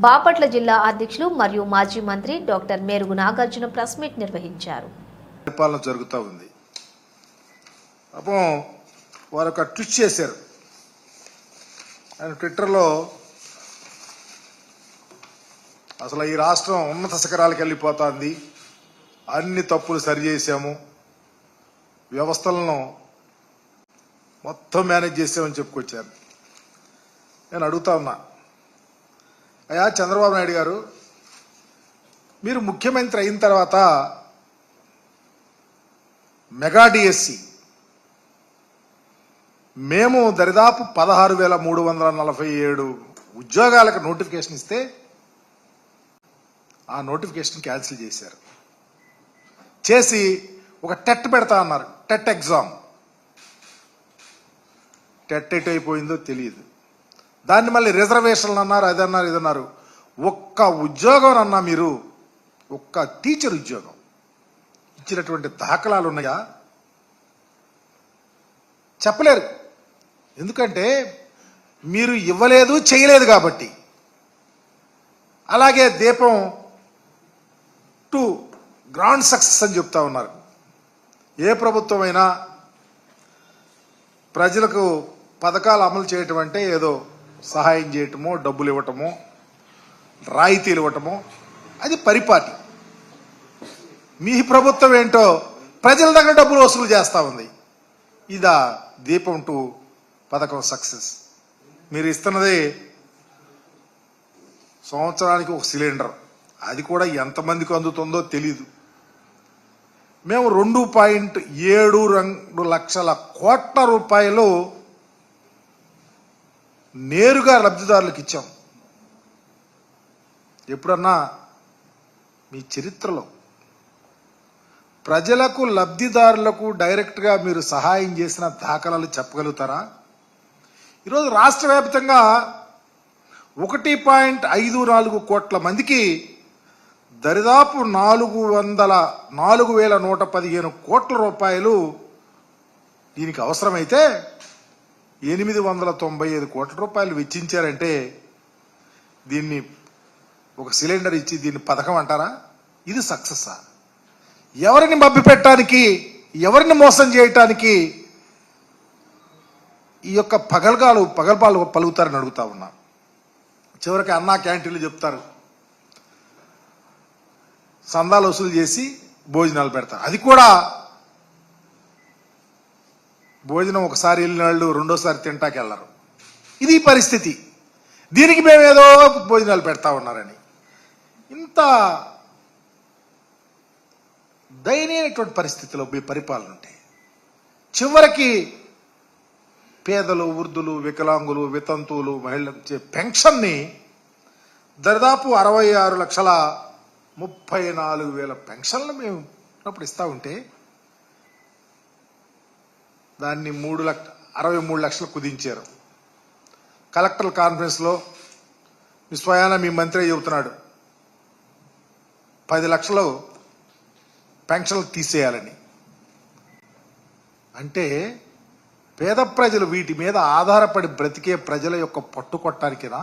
బాపట్ల జిల్లా అధ్యక్షులు మరియు మాజీ మంత్రి doctor Merugu Nagarjuna press meet నిర్వహించారు. పరిపాలన జరుగుతూ ఉంది. పాపం వారు ఒక ట్వీట్ చేశారు. ఆయన ట్విట్టర్లో అసలు ఈ రాష్ట్రం ఉన్నత శిఖరాలకు వెళ్ళిపోతుంది, అన్ని తప్పులు సరిచేసాము, వ్యవస్థలను మొత్తం మేనేజ్ చేసామని చెప్పుకొచ్చారు. నేను అడుగుతా ఉన్నా, అయ్యా చంద్రబాబు నాయుడు గారు, మీరు ముఖ్యమంత్రి అయిన తర్వాత మెగా డిఎస్సి మేము దరిదాపు 16,347 ఉద్యోగాలకు నోటిఫికేషన్ ఇస్తే ఆ నోటిఫికేషన్ క్యాన్సిల్ చేశారు. చేసి ఒక టెట్ పెడతా అన్నారు, టెట్ ఎగ్జామ్. టెట్ ఎట్ అయిపోయిందో తెలియదు. దాన్ని మళ్ళీ రిజర్వేషన్లు అన్నారు, అదన్నారు, ఇదన్నారు. ఒక్క ఉద్యోగం అన్నా మీరు, ఒక్క టీచర్ ఉద్యోగం ఇచ్చినటువంటి దాఖలాలు ఉన్నాయా? చెప్పలేరు. ఎందుకంటే మీరు ఇవ్వలేదు, చేయలేదు కాబట్టి. అలాగే దీపం 2 గ్రాండ్ సక్సెస్ అని చెప్తా ఉన్నారు. ఏ ప్రభుత్వమైనా ప్రజలకు పథకాలు అమలు చేయటం అంటే ఏదో సహాయం చేయటమో, డబ్బులు ఇవ్వటమో, రాయితీలు ఇవ్వటమో, అది పరిపాటి. మీ ప్రభుత్వం ఏంటో ప్రజల దగ్గర డబ్బులు వసూలు చేస్తూ ఉంది. ఇదా దీపం 2 పథకం సక్సెస్? మీరు ఇస్తున్నది సంవత్సరానికి ఒక సిలిండర్, అది కూడా ఎంతమందికి అందుతుందో తెలీదు. మేము 2.72 లక్షల కోట్ల రూపాయలు నేరుగా లబ్ధిదారులకు ఇచ్చాం. ఎప్పుడన్నా మీ చరిత్రలో ప్రజలకు, లబ్ధిదారులకు డైరెక్ట్గా మీరు సహాయం చేసిన దాఖలాలు చెప్పగలుగుతారా? ఈరోజు రాష్ట్ర వ్యాప్తంగా 1.54 కోట్ల మందికి దరిదాపు 4,115 కోట్ల రూపాయలు దీనికి అవసరమైతే 895 కోట్ల రూపాయలు వెచ్చించారంటే దీన్ని ఒక సిలిండర్ ఇచ్చి దీన్ని పథకం అంటారా? ఇది సక్సెస్సా? ఎవరిని మభ్యపెట్టడానికి, ఎవరిని మోసం చేయటానికి ఈ యొక్క పగల్పాలు పలుకుతారని అడుగుతా ఉన్నా. చివరికి అన్నా క్యాంటీన్లు చెప్తారు, సందాలు వసూలు చేసి భోజనాలు పెడతారు. అది కూడా భోజనం ఒకసారి వెళ్ళిన వాళ్ళు రెండోసారి తింటాకి వెళ్ళరు. ఇది పరిస్థితి. దీనికి మేమేదో భోజనాలు పెడతా ఉన్నారని ఇంత దయనీయమైనటువంటి పరిస్థితిలో మీ పరిపాలన ఉంటే చివరికి పేదలు, వృద్ధులు, వికలాంగులు, వితంతువులు, మహిళలు పెన్షన్ని దాదాపు 66,34,000 పెన్షన్లు మేము అప్పుడు ఇస్తా ఉంటే దాన్ని 63 లక్షలు కుదించారు. కలెక్టర్ కాన్ఫరెన్స్లో మీ స్వయాన మీ మంత్రి చెబుతున్నాడు 10 లక్షలు పెన్షన్లు తీసేయాలని. అంటే పేద ప్రజలు, వీటి మీద ఆధారపడి బ్రతికే ప్రజల యొక్క పట్టుకొట్టడానికినా